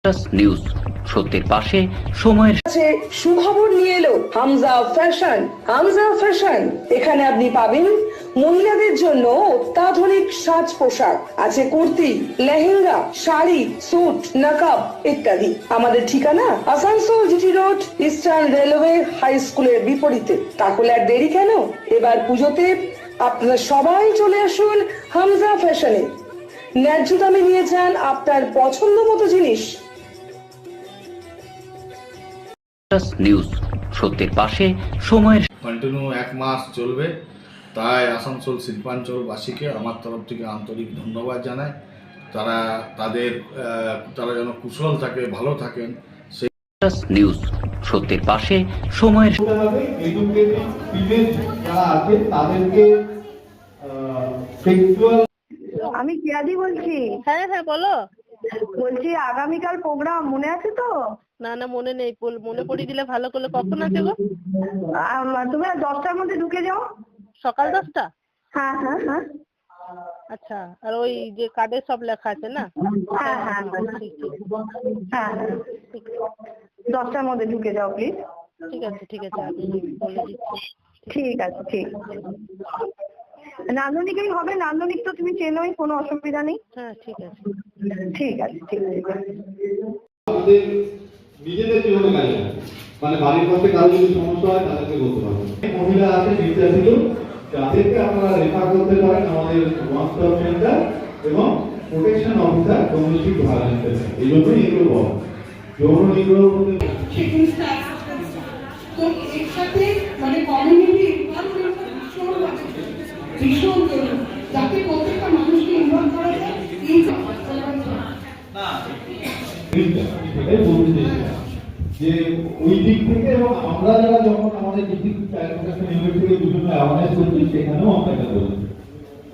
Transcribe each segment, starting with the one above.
News সত্যের পাশে সময়ের সুখবর নিয়ে এলো হামজা ফ্যাশন। হামজা ফ্যাশন, এখানে আপনি পাবেন মহিলাদের জন্য অত্যাধুনিক সাজ পোশাক, আছে কুর্তি, লেহেঙ্গা, শাড়ি, স্যুট, নকাব ইত্যাদি। আমাদের ঠিকানা Asansol GT road, Eastern Railway high স্কুলের বিপরীতে। তাহলে আর দেরি কেন, এবার পুজোতে আপনারা সবাই চলে আসুন হামজা ফ্যাশনে। ন্যায্য দামে নিয়ে যান আপনার পছন্দ মতো জিনিস। নিউজ সত্যের পাশে সময়ের কন্টিনিউ 1 মাস চলবে, তাই আসানসোল শিল্পাঞ্চলবাসীকে আমার তরফ থেকে আন্তরিক ধন্যবাদ জানাই। তারা যেন কুশল থাকে, ভালো থাকেন। নিউজ সত্যের পাশে সময়ের আমি কিয়াদি বলছি। হ্যাঁ হ্যাঁ বলো। বলছি আগামীকাল প্রোগ্রাম মনে আছে তো? না না মনে নেই, মনে পড়িয়ে দিলে ভালো করলে। কখন আছে গো? তুমি 10টার মধ্যে ঢুকে যাও। সকাল 10টা? হ্যাঁ হ্যাঁ হ্যাঁ। আচ্ছা, আর ওই যে কার্ডে সব লেখা আছে না? হ্যাঁ হ্যাঁ ঠিক ঠিক হ্যাঁ, 10টার মধ্যে ঢুকে যাও প্লিজ। ঠিক আছে ঠিক আছে, আমি বলে দিচ্ছি। ঠিক আছে ঠিক। নান্দনিকেই হবে, নান্দনিক তো তুমি চেনোই, কোনো অসুবিধা নেই। হ্যাঁ ঠিক আছে ঠিক আছে ঠিক আছে। আমাদের নিজেদের জীবনে কাজে মানে বাড়ির মধ্যে কারো যদি সমস্যা হয় তাদেরকে বলতে পারবেন। মহিলা আছে বিদ্যার্থী, যাদেরকে আপনারা রেফার করতে পারেন আমাদের ওয়ান স্টপ সেন্টার এবং প্রোটেকশন অফিসার ডোমেস্টিক ভায়োলেন্স। এই জন্যই এগুলো বল যৌন নিগ্রহ তো এর সাথে মানে কমিউনিটি ভীষণ জরুরি, যাতে প্রত্যেকটা মানুষকে ইনভলভ করা যায়। সেটাই বলতে চাইছিলাম যে ওই দিক থেকে, এবং আমরা যারা যখন আমাদের ডিস্ট্রিক্ট অ্যাডমিনিস্ট্রেশন ইউনিট থেকে বিভিন্ন অ্যাওয়ারনেস করছি সেখানেও আমরা এটা বলছি,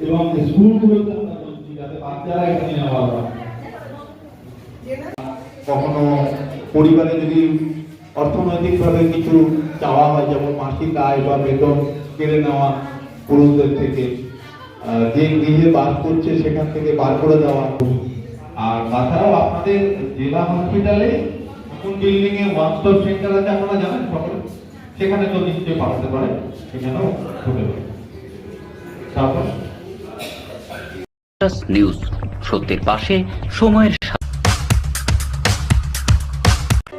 এবং স্কুলগুলোতে আমরা বলছি যাতে বাচ্চারা এখানে নেওয়া হয়। কখনো পরিবারে যদি অর্থনৈতিকভাবে কিছু চাওয়া হয়, যেমন মাসিক আয় বা বেতন কেড়ে নেওয়া পুরুষদের থেকে, যে গৃহে বাস করছে সেখান থেকে বার করে দেওয়া। আর তাছাড়াও আপনাদের জেলা হসপিটালে নতুন বিল্ডিং এ ওয়ান স্টপ সেন্টার আছে, আপনারা জানেন সকলে, সেখানে তো নিশ্চয়ই পাঠাতে পারে, সেখানেও হতে পারে। তারপর নিউজ সত্যের পাশে সময়ের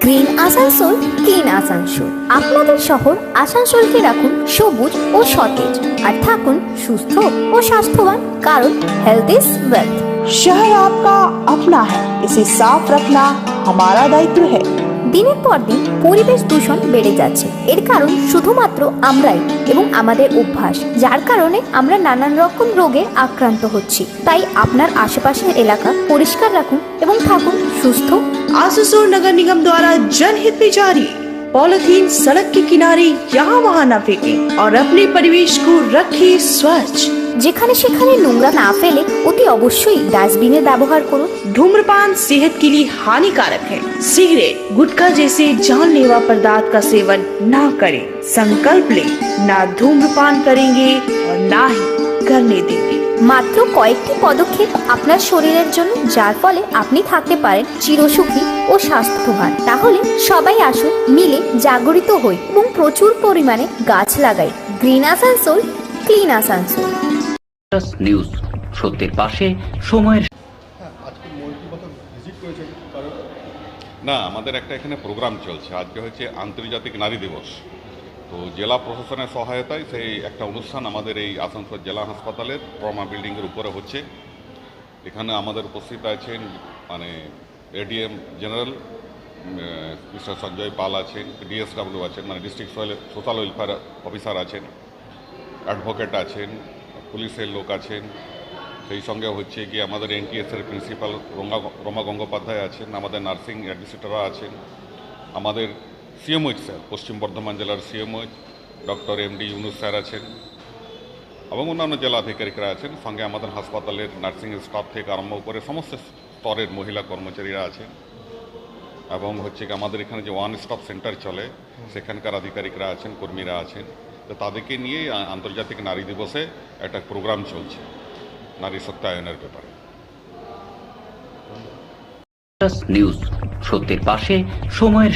গ্রিন আসানসোল, ক্লিন আসানসোল। আপনাদের শহর আসানসোলকে রাখুন সবুজ ও সতেজ, আর থাকুন সুস্থ ও স্বাস্থ্যবান, কারণ হেলথ ইজ ওয়েলথ। शहर आपका अपना है, इसे साफ रखना हमारा दायित्व है। দিনের পর দিন পরিবেশ দূষণ বেড়ে যাচ্ছে, এর কারণ শুধুমাত্র আমরাই এবং আমাদের অভ্যাস, যার কারণে আমরা নানান রকম রোগে আক্রান্ত হচ্ছি। তাই আপনার আশেপাশের এলাকা পরিষ্কার রাখুন এবং থাকুন সুস্থ। आसुसोल नगर निगम द्वारा जनहित में जारी। पॉलिथीन सड़क के किनारे यहाँ वहाँ न फेंकें और अपने परिवेश को रखें स्वच्छ। যেখানে সেখানে নোংরা না ফেলে অতি অবশ্যই ডাস্টবিনের ব্যবহার করুন। धूम्रपान सेहत के लिए हानिकारक है। सिगरेट, गुटखा जैसे जानलेवा पदार्थ का सेवन न करें। संकल्प लें, ना धूम्रपान करेंगे और ना ही करने देंगे। মাত্র কয়েকটি পদক্ষেপ আপনার শরীরের জন্য, যার ফলে আপনি থাকতে পারেন চিরসুখী ও স্বাস্থ্যবান। তাহলে সবাই আসুন, মিলে জাগরিত হই এবং প্রচুর পরিমাণে গাছ লাগাই। Green Asansol, clean Asansol. News সত্যের পাশে সময়ের না, আমাদের একটা এখানে প্রোগ্রাম চলছে। আজকে হচ্ছে আন্তর্জাতিক নারী দিবস। তো জেলা প্রশাসনের সহায়তায় সেই একটা অনুষ্ঠান আমাদের এই আসানসোল জেলা হাসপাতালের ট্রমা বিল্ডিংয়ের উপরে হচ্ছে। এখানে আমাদের উপস্থিত আছেন মানে এডিএম জেনারেল মিস্টার সঞ্জয় পাল আছেন, ডিএসডব্লিউ আছেন মানে ডিস্ট্রিক্ট সোশ্যাল ওয়েলফেয়ার অফিসার আছেন, অ্যাডভোকেট আছেন, পুলিশের লোক আছেন, সেই সঙ্গে হচ্ছে কি আমাদের এনটিএসের প্রিন্সিপাল রমা গঙ্গোপাধ্যায় আছেন, আমাদের নার্সিং অ্যাডমিনিস্ট্রেটররা আছেন, আমাদের সিএমওইচ স্যার, পশ্চিম বর্ধমান জেলার CMOH doctor MD Yunus sir আছেন এবং অন্যান্য জেলা আধিকারিকরা আছেন। সঙ্গে আমাদের হাসপাতালের নার্সিং স্টাফ থেকে আরম্ভ করে সমস্ত স্তরের মহিলা কর্মচারীরা আছেন এবং হচ্ছে কি আমাদের এখানে যে ওয়ান স্টপ সেন্টার চলে সেখানকার আধিকারিকরা আছেন, কর্মীরা আছেন। তো তাদেরকে নিয়ে আন্তর্জাতিক নারী দিবসে একটা প্রোগ্রাম চলছে নারী সত্যায়নের ব্যাপারে। নিউজ সত্যের পাশে সময়ের